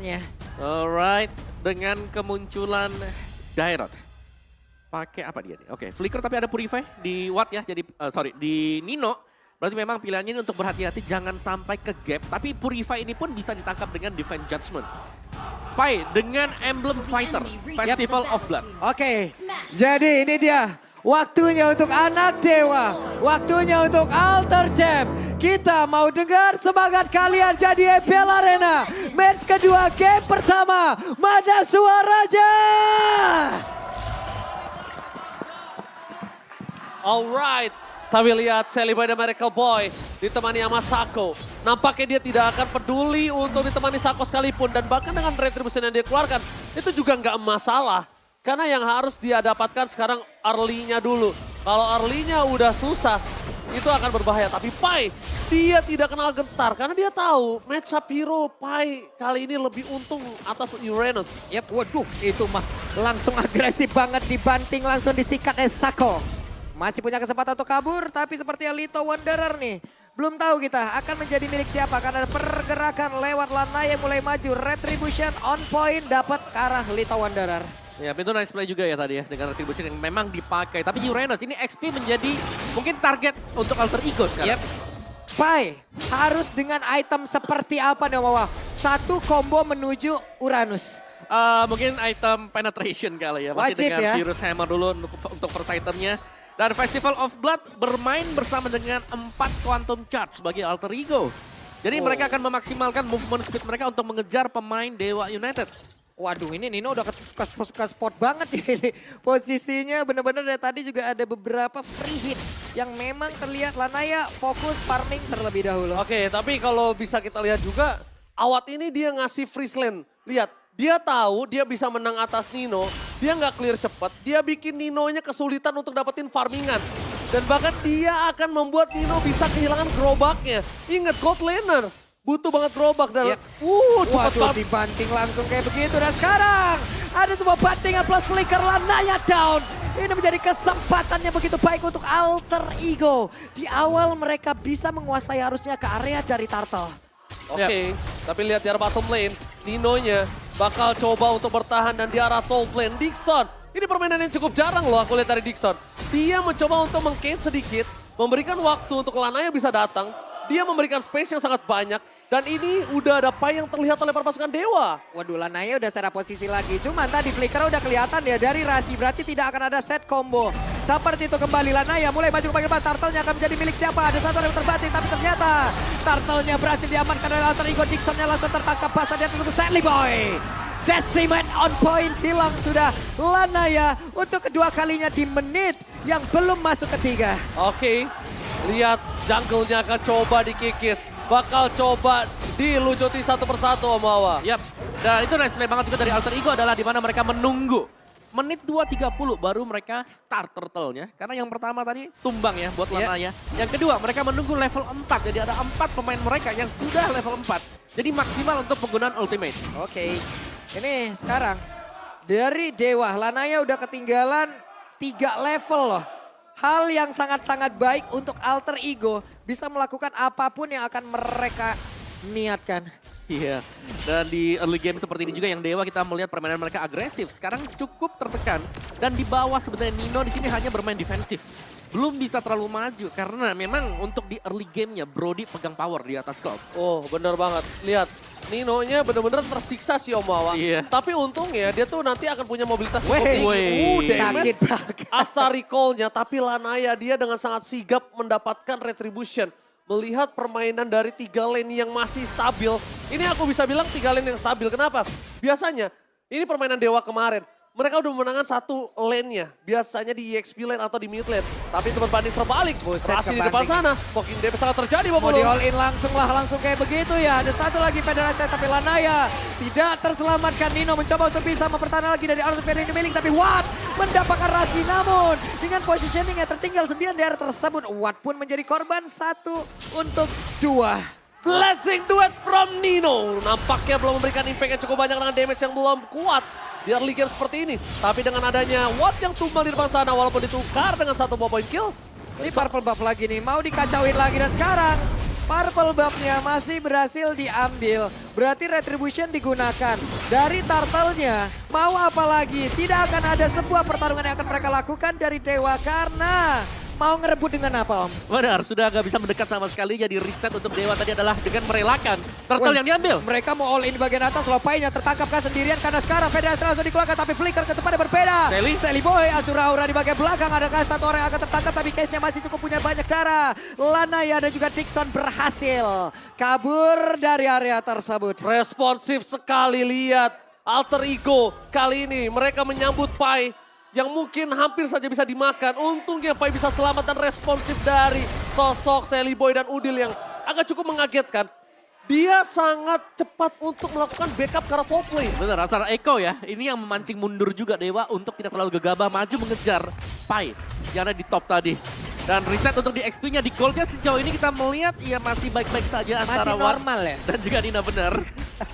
Ya. Alright, dengan kemunculan Dairot. Pakai apa dia nih? Oke, Flicker tapi ada Purify di Watt ya. Jadi di Nino. Berarti memang pilihannya ini untuk berhati-hati jangan sampai ke gap. Tapi Purify ini pun bisa ditangkap dengan Divine Judgment. Pai dengan Emblem Fighter, Festival of Blood. Oke, jadi ini dia. Waktunya untuk anak dewa, waktunya untuk Alter Jam. Kita mau dengar semangat kalian jadi EPL Arena. Match kedua game pertama, mana suaranya? Alright, tapi lihat Celebi dan Miracle Boy ditemani sama Sako. Nampaknya dia tidak akan peduli untuk ditemani Sako sekalipun. Dan bahkan dengan retribution yang dia keluarkan, itu juga nggak masalah. Karena yang harus dia dapatkan sekarang early-nya dulu. Kalau early-nya udah susah, itu akan berbahaya. Tapi Pai, dia tidak kenal gentar. Karena dia tahu match up hero Pai kali ini lebih untung atas Uranus. Yap, waduh itu mah langsung agresif banget dibanting langsung disikat Sako. Masih punya kesempatan untuk kabur tapi seperti Lito Wanderer nih. Belum tahu kita akan menjadi milik siapa karena ada pergerakan lewat Lana yang mulai maju. Retribution on point dapat ke arah Lito Wanderer. Ya, itu nice play juga ya tadi ya dengan Retribution yang memang dipakai. Tapi Uranus ini XP menjadi mungkin target untuk Alter Ego sekarang. Yep. Pai, harus dengan item seperti apa nih Wawa? Satu combo menuju Uranus. Mungkin item penetration kali ya. Masih Wajib dengan ya. Virus Hammer dulu untuk first itemnya. Dan Festival of Blood bermain bersama dengan 4 Quantum Charge bagi Alter Ego. Jadi mereka akan memaksimalkan movement speed mereka untuk mengejar pemain Dewa United. Waduh ini Nino udah ke spot banget ya ini. Posisinya bener-bener dari tadi juga ada beberapa free hit. Yang memang terlihat Lanaya fokus farming terlebih dahulu. Oke, tapi kalau bisa kita lihat juga, Awat ini dia ngasih freeze lane. Lihat, dia tahu dia bisa menang atas Nino. Dia nggak clear cepat, dia bikin Ninonya kesulitan untuk dapetin farmingan. Dan bahkan dia akan membuat Nino bisa kehilangan gerobaknya. Ingat, gold laner butuh banget gerobak dan cepat Waduh banget. dibanting langsung kayak begitu. Dan sekarang ada sebuah bantingan plus flicker Lanaya down. Ini menjadi kesempatannya begitu baik untuk Alter Ego. Di awal mereka bisa menguasai harusnya ke area dari Turtle. Oke, tapi lihat di arah bottom lane, Ninonya bakal coba untuk bertahan dan di arah top lane. Dixon, ini permainan yang cukup jarang loh aku lihat dari Dixon. Dia mencoba untuk meng-cage sedikit, memberikan waktu untuk Lanaya bisa datang. Dia memberikan space yang sangat banyak. Dan ini udah ada Pai yang terlihat oleh para pasukan Dewa. Waduh Lanaya udah secara posisi lagi. Cuman tadi flicker udah kelihatan ya dari Rasi. Berarti tidak akan ada set combo. Seperti itu kembali Lanaya mulai maju ke bagian depan. Turtle-nya akan menjadi milik siapa? Ada satu yang terbanting tapi ternyata Turtle-nya berhasil diamankan oleh Alter Ego. Dixon-nya langsung tertangkap pas dia untuk Sadly Boy. Decimate on point hilang sudah Lanaya untuk kedua kalinya di menit yang belum masuk ketiga. Oke, lihat jungle-nya akan coba dikikis. Bakal coba dilucuti satu persatu Om Wawa. Yap, dan itu nice play banget juga dari Alter Ego adalah di mana mereka menunggu. Menit 2.30 baru mereka start turtle-nya. Karena yang pertama tadi tumbang ya buat Lanaya. Yang kedua mereka menunggu level 4. Jadi ada 4 pemain mereka yang sudah level 4. Jadi maksimal untuk penggunaan ultimate. Oke, ini sekarang dari Dewa Lanaya udah ketinggalan 3 level loh. Hal yang sangat-sangat baik untuk Alter Ego bisa melakukan apapun yang akan mereka niatkan. Iya, dan di early game seperti ini juga yang Dewa kita melihat permainan mereka agresif. Sekarang cukup tertekan dan di bawah sebenarnya Nino di sini hanya bermain defensif. Belum bisa terlalu maju karena memang untuk di early gamenya Brody pegang power di atas Cloud. Oh bener banget, lihat Ninonya bener-bener tersiksa sih Om Wawa. Iya. Tapi untungnya dia tuh nanti akan punya mobilitas cukup Weh, tinggi. sakit banget. Asta recall-nya, tapi Lanaya dia dengan sangat sigap mendapatkan retribution. Melihat permainan dari 3 lane yang masih stabil. Ini aku bisa bilang 3 lane yang stabil, kenapa? Biasanya, ini permainan Dewa kemarin. Mereka udah memenangkan satu lane-nya. Biasanya di EXP lane atau di mid lane. Tapi itu berbanding terbalik. Buset, Rasi di depan kebanting. sana. Mungkin dia sangat terjadi Mau Bapak di all in langsung kayak begitu ya. Ada satu lagi Federasi tapi Lanaya tidak terselamatkan. Nino mencoba untuk bisa mempertahankan lagi dari Arthur Federasi Miling. Tapi Watt mendapatkan Rasi namun dengan positioning yang tertinggal sendirian di area tersebut. Watt pun menjadi korban 1 untuk 2. Blessing duet from Nino. Nampaknya belum memberikan impact yang cukup banyak dengan damage yang belum kuat di early game seperti ini. Tapi dengan adanya Watt yang tumbang di depan sana walaupun ditukar dengan 1 point kill. Ini purple buff lagi nih, mau dikacauin lagi dan sekarang Purple buff-nya masih berhasil diambil. Berarti Retribution digunakan. Dari Turtle-nya, mau apa lagi? Tidak akan ada sebuah pertarungan yang akan mereka lakukan dari Dewa karena mau ngerebut dengan apa, Om? Benar, sudah gak bisa mendekat sama sekali. Jadi reset untuk Dewa tadi adalah dengan merelakan turtle yang diambil. Mereka mau all in di bagian atas, Lopainya tertangkapkah sendirian karena sekarang Federasi langsung dikeluarkan tapi Flicker ke tempatnya berbeda. Sally Boy, Azura Aura di bagian belakang, adakah satu orang yang akan tertangkap tapi case-nya masih cukup punya banyak darah. Lanaya dan juga Dixon berhasil kabur dari area tersebut. Responsif sekali, lihat Alter Ego kali ini mereka menyambut Pai yang mungkin hampir saja bisa dimakan. Untungnya Pai bisa selamat dan responsif dari sosok Sally Boy dan Udil yang agak cukup mengagetkan. Dia sangat cepat untuk melakukan backup ke arah top lane. Benar, Azura Echo ya. Ini yang memancing mundur juga Dewa untuk tidak terlalu gegabah maju mengejar Pai yang ada di top tadi. Dan reset untuk di XP-nya, di gold-nya sejauh ini kita melihat ya masih baik-baik saja antara Masih normal ya? dan juga Nina, benar.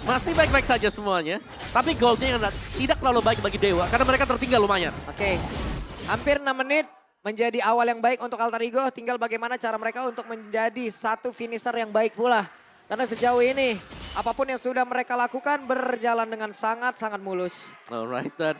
Masih baik-baik saja semuanya. Tapi gold-nya yang tidak terlalu baik bagi Dewa karena mereka tertinggal lumayan. Oke, hampir 6 menit menjadi awal yang baik untuk Alter Ego. Tinggal bagaimana cara mereka untuk menjadi satu finisher yang baik pula. Karena sejauh ini apapun yang sudah mereka lakukan berjalan dengan sangat-sangat mulus. Alright, dan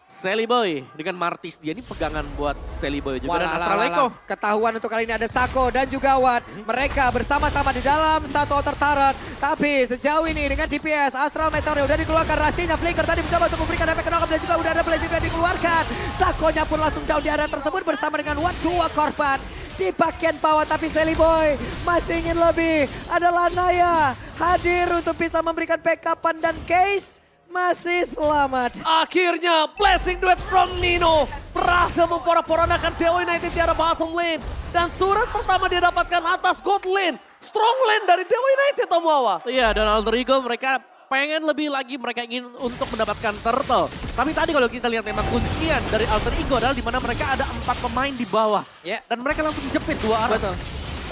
Sally Boy dengan Martis dia ini pegangan buat Sally Boy juga dan Astral Echo. Ketahuan untuk kali ini ada Sako dan juga Watt. Mereka bersama-sama di dalam satu outer turret. Tapi sejauh ini dengan DPS Astral Meteor udah dikeluarkan, Rasinya Flicker tadi mencoba untuk memberikan efek knock dan juga udah ada blazing yang dikeluarkan. Sakonya pun langsung down di area tersebut bersama dengan Watt, 2 korban di bagian bawah. Tapi Sally Boy masih ingin lebih. Ada Lanaya hadir untuk bisa memberikan backupan dan Case masih selamat. Akhirnya blessing duet from Nino berhasil memporak-porandakan Dewa United di arah bottom lane. Dan turret pertama dia dapatkan atas gold lane. Strong lane dari Dewa United, Om Wawa. Iya, dan Alter Ego mereka pengen lebih lagi, mereka ingin untuk mendapatkan turtle. Tapi tadi kalau kita lihat memang kuncian dari Alter Ego adalah di mana mereka ada 4 pemain di bawah. Ya. Dan mereka langsung jepit 2 arah. Betul.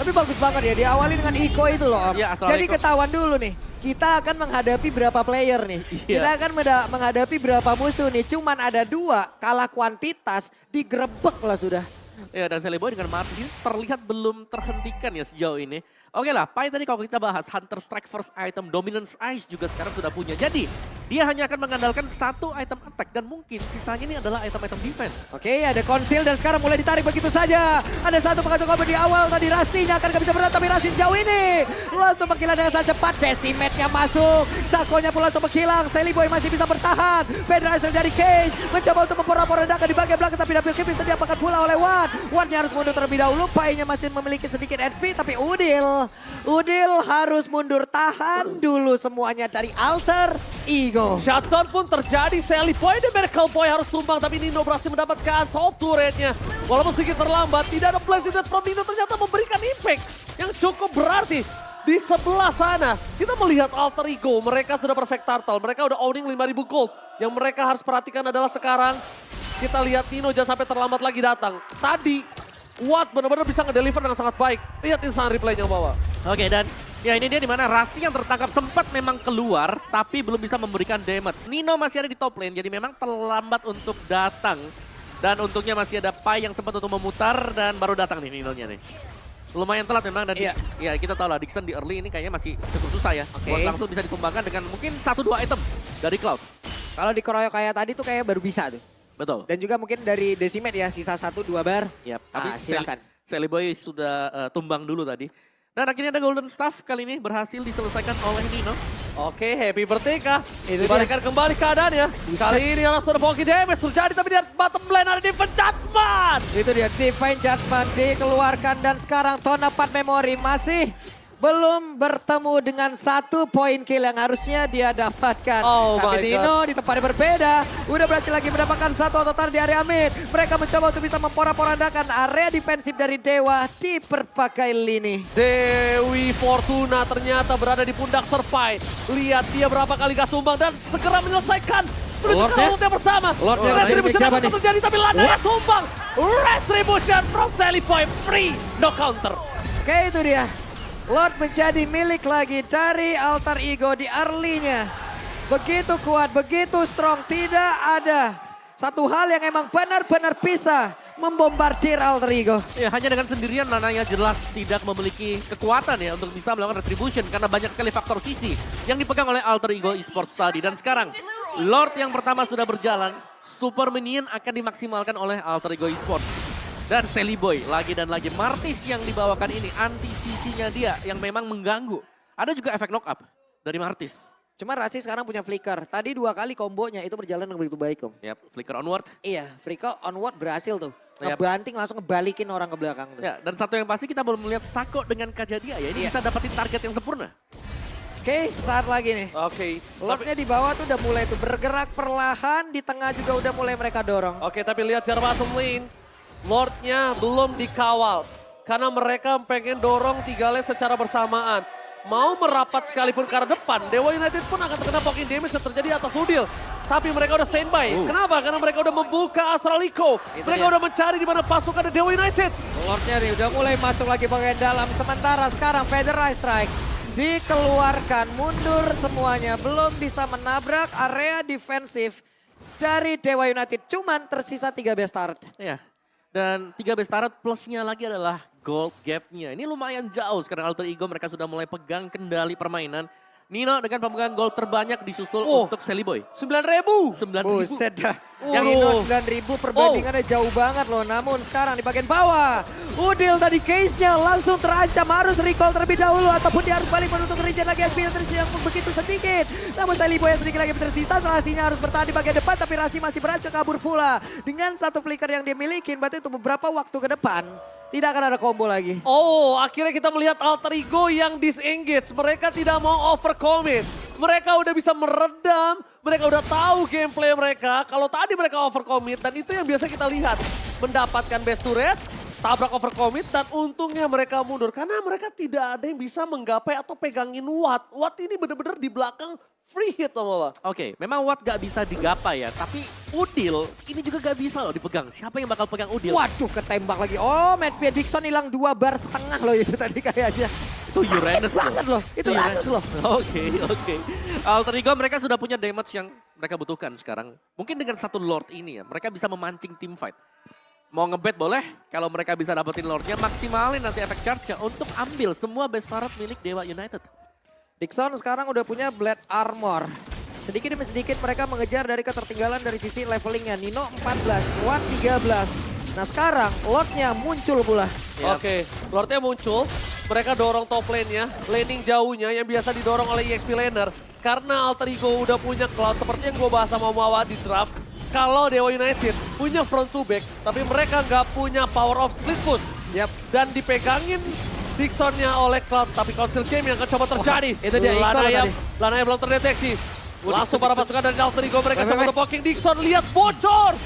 Tapi bagus banget ya, diawali dengan Iko itu loh, Om. Iya, Astral Jadi Echo. ketahuan dulu nih, kita akan menghadapi berapa player nih. Iya. Kita akan menghadapi berapa musuh nih. Cuman ada 2, kalah kuantitas, digerebek lah sudah. Ya, dan Sally Boy dengan Martis ini terlihat belum terhentikan ya sejauh ini. Oke lah, Pai tadi kalau kita bahas Hunter Strike first item, Dominance Ice juga sekarang sudah punya. Jadi dia hanya akan mengandalkan 1 item attack dan mungkin sisanya ini adalah item-item defense. Oke, ada konsil dan sekarang mulai ditarik begitu saja. Ada 1 pengacung combo di awal, tadi Rasinya akan gak bisa berat, tapi Rasi sejauh ini langsung menghilang dengan sangat cepat. Decimate-nya masuk, Sakonya pun langsung menghilang. Sally Boy masih bisa bertahan. Federasi dari Case mencoba untuk memporak-porandakan di bagian belakang, tapi double kill bisa diapakan pula oleh Watt. Wattnya harus mundur terlebih dahulu, Pai-nya masih memiliki sedikit HP, tapi Udil harus mundur, tahan dulu semuanya dari Alter Ego. Shutdown pun terjadi, Sally Boy dan Miracle Boy harus tumbang, tapi Nino berhasil mendapatkan top turretnya. Walaupun sedikit terlambat, tidak ada blessing duet from Nino ternyata memberikan impact yang cukup berarti. Di sebelah sana, kita melihat Alter Ego, mereka sudah perfect turtle, mereka udah owning 5.000 gold. Yang mereka harus perhatikan adalah sekarang, kita lihat Nino jangan sampai terlambat lagi datang. Tadi, Watt benar-benar bisa ngedeliver dengan sangat baik. Lihat instant replay-nya bawa. Oke, dan ya ini dia dimana Rasi yang tertangkap sempat memang keluar tapi belum bisa memberikan damage. Nino masih ada di top lane jadi memang terlambat untuk datang. Dan untungnya masih ada Pai yang sempat untuk memutar dan baru datang nih Nino-nya nih. Lumayan telat memang dan Iya. ya kita tahu lah Dixon di early ini kayaknya masih cukup susah ya. Oke. Buat langsung bisa ditumbangkan dengan mungkin 1-2 item dari Cloud. Kalau dikeroyok kayak tadi tuh kayak baru bisa tuh. Betul. Dan juga mungkin dari Decimate ya, sisa 1-2 bar. Yap, tapi Silakan. Sally Boy sudah tumbang dulu tadi. Dan akhirnya ada Golden Staff kali ini berhasil diselesaikan oleh Nino. Oke, happy birthday kah? Itu Dibalikan kembali keadaannya. Kali ini langsung ada Bonky damage terjadi, tapi di bottom lane ada Divine Judgment. Itu dia, Divine Judgment dikeluarkan dan sekarang Tonapad Memory masih belum bertemu dengan 1 poin kill yang harusnya dia dapatkan. Oh Tapi my Nino di tempat yang berbeda, udah berhasil lagi mendapatkan 1 ototar di area mid. Mereka mencoba untuk bisa memporak-porandakan area defensif dari Dewa di berbagai lini. Dewi Fortuna ternyata berada di pundak Serpai. Lihat dia berapa kali gak tumbang dan segera menyelesaikan. Lordnya? Ult yang pertama. Lordnya Retribution siapa akan nih? terjadi tapi Lanaya tumbang. Retribution from Sally Boy free. No counter. Oke, itu dia. Lord menjadi milik lagi dari Alter Ego di early-nya. Begitu kuat, begitu strong. Tidak ada satu hal yang emang benar-benar bisa membombardir Alter Ego. Ya, hanya dengan sendirian Nanaya jelas tidak memiliki kekuatan ya untuk bisa melakukan retribution karena banyak sekali faktor sisi yang dipegang oleh Alter Ego Esports tadi. Dan sekarang Lord yang pertama sudah berjalan, Super Minion akan dimaksimalkan oleh Alter Ego Esports. Dan Sally Boy lagi dan lagi, Martis yang dibawakan ini anti sisinya dia yang memang mengganggu. Ada juga efek knock up dari Martis. Cuma Rasi sekarang punya flicker. Tadi 2 kali kombonya itu berjalan dengan begitu baik Om. Yap, flicker onward. Iya, flicker onward berhasil tuh. Yap. Ngebanting langsung ngebalikin orang ke belakang tuh. Ya, dan satu yang pasti kita belum melihat Sako dengan Kajadia ya. Ini Iya. bisa dapetin target yang sempurna. Oke, saat lagi nih. Oke. Lordnya di bawah tuh udah mulai tuh bergerak perlahan. Di tengah juga udah mulai mereka dorong. Oke, tapi lihat jarak bottom lane. Lordnya belum dikawal. Karena mereka pengen dorong 3 lane secara bersamaan. Mau merapat sekalipun ke arah depan, Dewa United pun akan terkena poking damage yang terjadi atas Udil. Tapi mereka udah standby. Kenapa? Karena mereka udah membuka Astral Echo. Itu Mereka dia. udah mencari di mana pasukan dari Dewa United. Lordnya nih udah mulai masuk lagi bagian dalam. Sementara sekarang Federal Strike dikeluarkan. Mundur semuanya. Belum bisa menabrak area defensif dari Dewa United. Cuman tersisa 3 best start. Ya, dan 3 best turret plusnya lagi adalah gold gapnya. Ini lumayan jauh sekarang Alter Ego mereka sudah mulai pegang kendali permainan. Nino dengan pemegang gol terbanyak disusul untuk Sally Boy. 9.000. 9.000. Buset dah. Oh. Yang Ino 9.000 perbandingannya jauh banget loh. Namun sekarang di bagian bawah. Udil tadi case-nya langsung terancam. Harus recall terlebih dahulu. Ataupun dia harus balik menuntut regen lagi. SP yang tersisa yang begitu sedikit. Namun Sally Boy yang sedikit lagi tersisa. Rasinya harus bertahan di bagian depan. Tapi Rasi masih berhasil kabur pula. Dengan satu flicker yang dia miliki. Berarti untuk beberapa waktu ke depan. Tidak akan ada combo lagi. Oh, akhirnya kita melihat Alter Ego yang disengage. Mereka tidak mau overcommit. Mereka udah bisa meredam, mereka udah tahu gameplay mereka. Kalau tadi mereka overcommit, dan itu yang biasa kita lihat. Mendapatkan best turret, tabrak overcommit, dan untungnya mereka mundur. Karena mereka tidak ada yang bisa menggapai atau pegangin Watt. Watt ini benar-benar di belakang free hit loh Mama. Oke, memang Watt gak bisa digapai ya. Tapi Udil ini juga gak bisa loh dipegang. Siapa yang bakal pegang Udil? Waduh, ketembak lagi. Oh, Matt Dixon hilang 2 bar setengah loh itu tadi kayaknya. Itu Uranus banget loh. Itu Uranus loh. Oke. Alter Ego mereka sudah punya damage yang mereka butuhkan sekarang. Mungkin dengan satu Lord ini ya, mereka bisa memancing team fight. Mau ngebet boleh, kalau mereka bisa dapetin Lordnya, maksimalin nanti efek charge untuk ambil semua best turret milik Dewa United. Dixon sekarang udah punya Blade Armor. Sedikit demi sedikit mereka mengejar dari ketertinggalan dari sisi levelingnya. Nino 14, Watt 13. Nah sekarang Lordnya muncul pula. Yap. Oke, Lordnya muncul. Mereka dorong top lane-nya, laning jauhnya yang biasa didorong oleh EXP laner. Karena Alter Ego udah punya Cloud seperti yang gue bahas sama Mawa di draft. Kalau Dewa United punya front to back, tapi mereka nggak punya power of split push. Yap. Dan dipegangin Dixonnya oleh Cloud, tapi Council Game yang akan coba terjadi. Itu dia, Iko Lanaya belum terdeteksi. Langsung para Dixon. pasukan dari Alter Ego mereka Wait, coba wait. untuk poking Dixon, lihat bocor.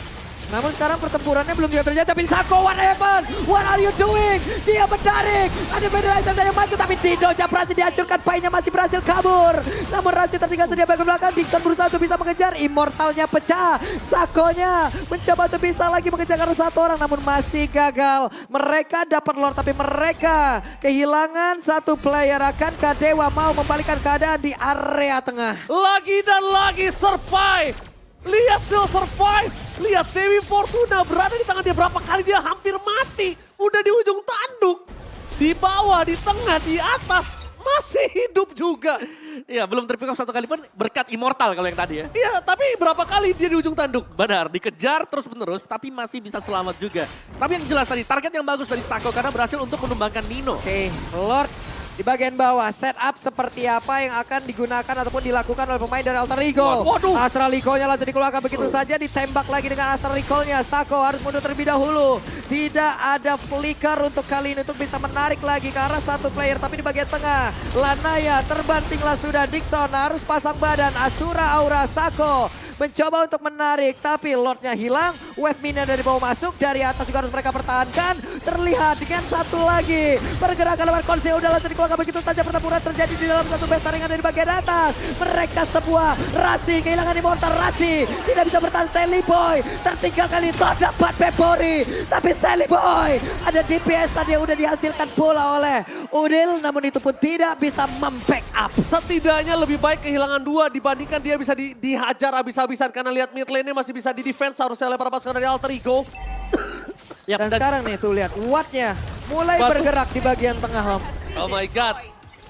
Namun sekarang pertempurannya belum juga terjadi. Tapi Sako, what happened? What are you doing? Dia menarik. Ada Federation yang maju. Tapi Dido Japrasi dihancurkan. Painya masih berhasil kabur. Namun Rasi tertinggal sedia bagian belakang. Dixon berusaha untuk bisa mengejar. Immortalnya pecah. Sakonya mencoba untuk bisa lagi mengejar karena satu orang. Namun masih gagal. Mereka dapat Lord. Tapi mereka kehilangan satu player. Akankah Dewa mau membalikkan keadaan di area tengah? Lagi dan lagi survive. Lihat still survive. Lihat Dewi Fortuna berada di tangan dia, berapa kali dia hampir mati. Udah di ujung tanduk. Di bawah, di tengah, di atas. Masih hidup juga. Iya, belum terpick off satu kali pun berkat immortal kalau yang tadi ya. Iya, tapi berapa kali dia di ujung tanduk? Benar, dikejar terus menerus tapi masih bisa selamat juga. Tapi yang jelas tadi, target yang bagus dari Sako karena berhasil untuk menumbangkan Nino. Oke, Lord di bagian bawah, setup seperti apa yang akan digunakan ataupun dilakukan oleh pemain dari Alter Ego. Waduh. Astral Recall-nya langsung dikeluarkan begitu saja, ditembak lagi dengan Astral Recall-nya. Sako harus mundur terlebih dahulu. Tidak ada flicker untuk kali ini untuk bisa menarik lagi ke arah satu player. Tapi di bagian tengah, Lanaya terbantinglah sudah. Dixon harus pasang badan. Asura Aura Sako mencoba untuk menarik, tapi Lordnya hilang. Wave minion dari bawah masuk, dari atas juga harus mereka pertahankan. Terlihat dengan satu lagi pergerakan lawan Konse udah langsung dikeluarkan begitu saja. Pertempuran terjadi di dalam satu base taringan dari bagian atas. Mereka sebuah Rasi kehilangan immortal. Rasi tidak bisa bertahan. Sally Boy tertinggal kali itu dapat Pepori, tapi Sally Boy ada DPS tadi yang udah dihasilkan pula oleh Udil, namun itu pun tidak bisa membackup. Setidaknya lebih baik kehilangan 2 dibandingkan dia bisa dihajar habis-habisan. Karena lihat mid lane-nya masih bisa di-defense harusnya oleh para pasukan dari Alter Ego. Yap, Dan sekarang nih tuh lihat wattnya mulai Batu. bergerak di bagian tengah, Om. Oh my god.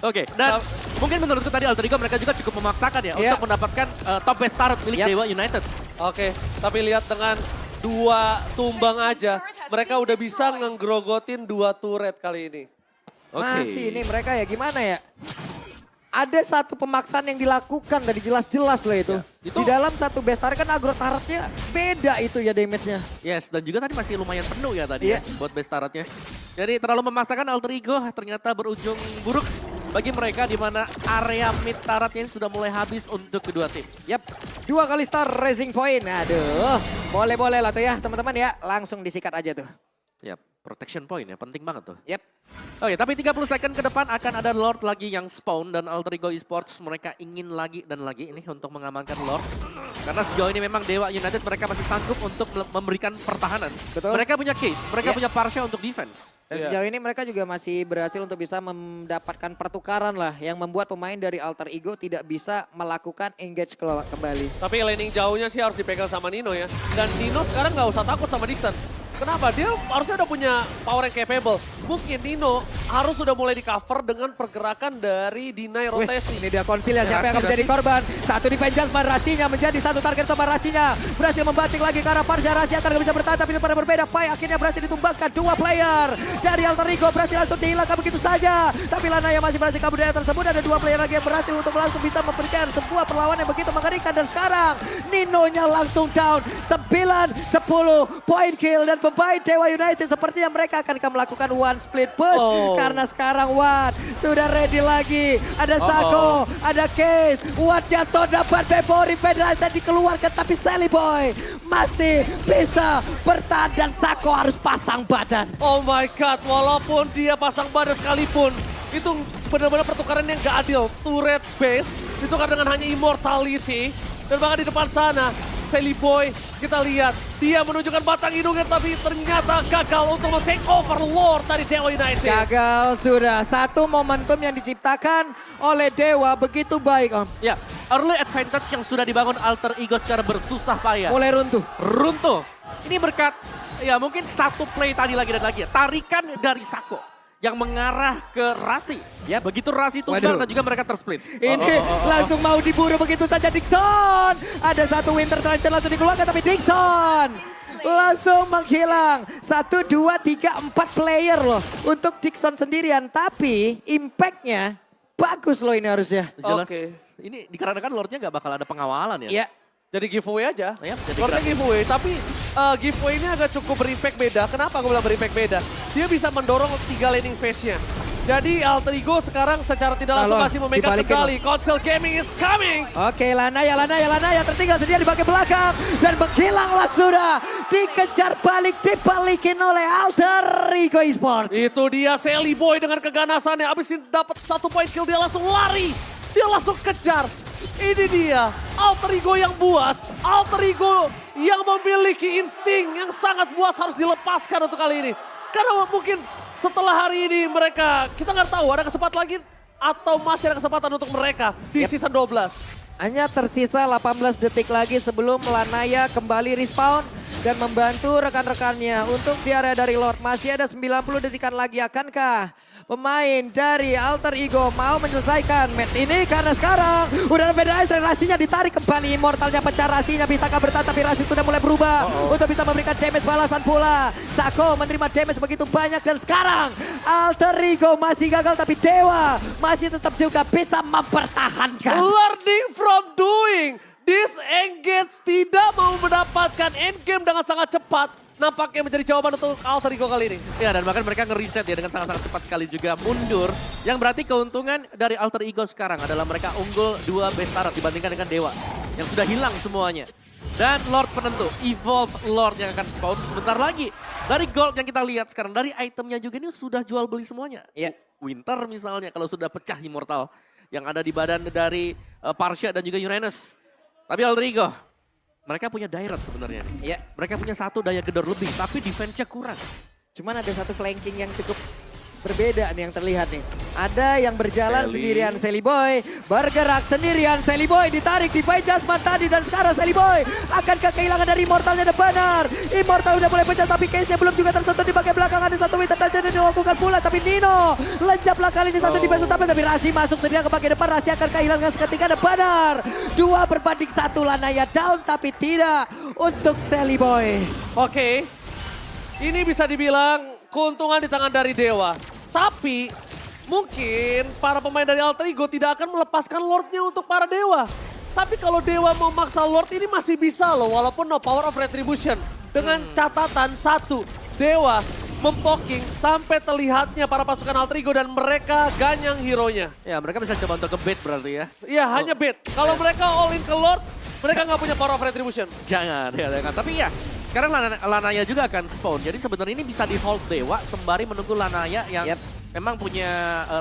Oke, dan mungkin menurutku tadi Alter Ego mereka juga cukup memaksakan ya Iya. untuk mendapatkan top best turret milik Yap. Dewa United. Oke, tapi lihat dengan 2 tumbang aja, mereka udah bisa ngegrogotin 2 turret kali ini. Oke. Masih ini mereka ya gimana ya? Ada satu pemaksaan yang dilakukan tadi jelas-jelas loh itu. Ya, itu- Di dalam satu best turret kan agro turretnya beda itu ya damage-nya. Yes, dan juga tadi masih lumayan penuh ya tadi ya Iya. buat best turretnya. Jadi terlalu memaksakan Alter Ego ternyata berujung buruk bagi mereka di mana area mid turretnya ini sudah mulai habis untuk kedua tim. Yap, 2 kali star racing point. Aduh, boleh-boleh lah tuh ya teman-teman ya. Langsung disikat aja tuh. Yap, protection point ya penting banget tuh. Yap. Oke, tapi 30 second ke depan akan ada Lord lagi yang spawn dan Alter Ego Esports mereka ingin lagi dan lagi ini untuk mengamankan Lord. Karena sejauh ini memang Dewa United mereka masih sanggup untuk memberikan pertahanan. Betul. Mereka punya case, mereka Iya. punya Parsha untuk defense. Dan Iya. sejauh ini mereka juga masih berhasil untuk bisa mendapatkan pertukaran lah. Yang membuat pemain dari Alter Ego tidak bisa melakukan engage kembali. Tapi laning jauhnya sih harus dipegang sama Nino ya. Dan Nino sekarang nggak usah takut sama Dixon. Kenapa? Dia harusnya udah punya power yang capable. Mungkin Nino harus sudah mulai di cover dengan pergerakan dari deny Wih, rotasi. ini dia konsil ya, siapa yang akan Rasi, menjadi korban. Satu defense Jasmine, Rasinya menjadi satu target utama Rasinya. Berhasil membanting lagi ke arah Parsha, Rasi akan bisa bertahan tapi pada berbeda. Pai akhirnya berhasil ditumbangkan 2 player. Dari Alter Ego berhasil langsung dihilangkan begitu saja. Tapi Lanaya masih berhasil kabur dari tersebut. Ada 2 player lagi yang berhasil untuk langsung bisa memberikan sebuah perlawanan yang begitu mengerikan. Dan sekarang Ninonya langsung down. 9-10 point kill dan pemain Dewa United sepertinya mereka akan melakukan one split push. Oh. Karena sekarang Watt sudah ready lagi. Ada Sako, ada Case. Watt jatuh dapat Bebori Federasi dan dikeluarkan. Tapi Sally Boy masih bisa bertahan dan Sako harus pasang badan. Oh my god, walaupun dia pasang badan sekalipun, itu benar-benar pertukaran yang gak adil. Turret base ditukar dengan hanya immortality. Dan bahkan di depan sana, Sally Boy, kita lihat dia menunjukkan batang hidungnya tapi ternyata gagal untuk men-take over Lord dari Dewa United. Gagal sudah. Satu momentum yang diciptakan oleh Dewa begitu baik, Om. Ya, early advantage yang sudah dibangun Alter Ego secara bersusah payah. Mulai runtuh. Runtuh. Ini berkat, ya mungkin satu play tadi lagi dan lagi ya. Tarikan dari Sako yang mengarah ke Rasi. Yap. Begitu Rasi tumbang Waduh. dan juga mereka tersplit. Ini langsung mau diburu begitu saja Dixon. Ada satu Winter Trencher langsung dikeluarkan tapi Dixon langsung menghilang. 1, 2, 3, 4 player loh untuk Dixon sendirian. Tapi impactnya bagus loh ini harusnya. Jelas, Oke. ini dikarenakan Lordnya nggak bakal ada pengawalan ya. Iya. Jadi giveaway aja. Yap, jadi Lordnya gratis. giveaway, tapi giveaway ini agak cukup berimpact beda. Kenapa aku bilang berimpact beda? Dia bisa mendorong 3 laning phase-nya. Jadi Alter Ego sekarang secara tidak langsung Halo, masih memegang dibalikin kendali. Console Gaming is coming. Oke, Lanaya tertinggal sendiri di bagian belakang. Dan menghilanglah sudah. Dikejar balik, dibalikin oleh Alter Ego Esports. Itu dia Sally Boy dengan keganasannya. Abis ini dapat 1 point kill, dia langsung lari. Dia langsung kejar. Ini dia, Alter Ego yang buas. Alter Ego yang memiliki insting yang sangat buas harus dilepaskan untuk kali ini. Karena mungkin setelah hari ini mereka, kita nggak tahu ada kesempatan lagi atau masih ada kesempatan untuk mereka di season 12. Hanya tersisa 18 detik lagi sebelum Lanaya kembali respawn dan membantu rekan-rekannya untuk di area dari Lord. Masih ada 90 detikan lagi. Akankah pemain dari Alter Ego mau menyelesaikan match ini? Karena sekarang udah ada beda dan Rasinya ditarik kembali. Immortalnya pecah, Rasinya bisakah bertahan tapi Rasi sudah mulai berubah untuk bisa memberikan damage balasan pula. Sako menerima damage begitu banyak dan sekarang Alter Ego masih gagal tapi Dewa masih tetap juga bisa mempertahankan. Learning from doing. This engage tidak mau mendapatkan endgame dengan sangat cepat. Nampaknya menjadi jawaban untuk Alter Ego kali ini. Ya, dan bahkan mereka ngereset ya dengan sangat-sangat cepat sekali juga mundur. Yang berarti keuntungan dari Alter Ego sekarang adalah mereka unggul 2 best turret dibandingkan dengan Dewa. Yang sudah hilang semuanya. Dan Lord penentu, Evolve Lord yang akan spawn sebentar lagi. Dari gold yang kita lihat sekarang, dari itemnya juga ini sudah jual beli semuanya. Iya. Winter misalnya kalau sudah pecah Immortal. Yang ada di badan dari Parsha dan juga Uranus. Tapi Alter Ego, mereka punya direct sebenarnya nih. Iya. Mereka punya 1 daya gedor lebih, tapi defense-nya kurang. Cuman ada satu flanking yang cukup berbeda nih yang terlihat nih. Ada yang berjalan Sally. sendirian Sally Boy, bergerak sendirian Sally Boy, ditarik di Jasman tadi dan sekarang Sally Boy akankah kehilangan dari Immortalnya The Benar. Immortal udah mulai pecah tapi case-nya belum juga tersentuh di bagian belakang. Ada satu winter touch yang dilakukan pula tapi Nino lencaplah kali ini satu di base utama tapi Rasi masuk sendirian ke bagian depan. Rasi akan kehilangan seketika The Benar. 2-1 Lanaya down tapi tidak untuk Sally Boy. Oke, ini bisa dibilang keuntungan di tangan dari Dewa. Tapi mungkin para pemain dari Alter Ego tidak akan melepaskan Lordnya untuk para Dewa. Tapi kalau Dewa mau maksa Lord ini masih bisa loh, walaupun no power of retribution. Dengan catatan satu, Dewa mempoking sampai terlihatnya para pasukan Alter Ego dan mereka ganyang hero-nya. Ya mereka bisa coba untuk nge-bait berarti ya. Iya, hanya bait. Kalau mereka all in ke Lord, mereka nggak punya power of retribution. Jangan, ya, jangan. Tapi ya, sekarang Lanaya juga akan spawn. Jadi sebenarnya ini bisa di hold Dewa sembari menunggu Lanaya yang memang punya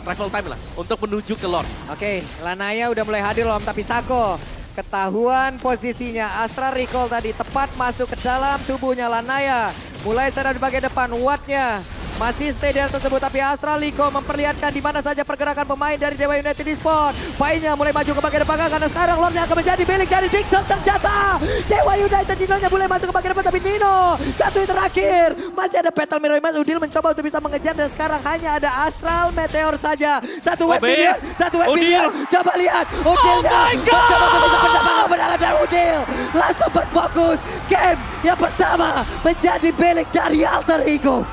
travel time lah untuk menuju ke Lord. Oke, Lanaya udah mulai hadir loh, tapi Sako ketahuan posisinya. Astra Recall tadi tepat masuk ke dalam tubuhnya Lanaya. Mulai sadar di bagian depan, Wattnya masih stay di area tersebut, tapi Astra Liko memperlihatkan di mana saja pergerakan pemain dari Dewa United di spawn. Painnya mulai maju ke bagian depan karena sekarang Lordnya akan menjadi milik dari Dixon. Ternyata Dewa United Nino-nya mulai masuk ke bagian depan, tapi Nino satu yang terakhir. Masih ada Battle Mirror Image, Udil mencoba untuk bisa mengejar dan sekarang hanya ada Astral Meteor saja. Satu web minion, satu web minion. Coba lihat Udilnya mencoba untuk bisa mendapatkan kemenangan dari Udil. Langsung berfokus game yang pertama menjadi milik dari Alter Ego.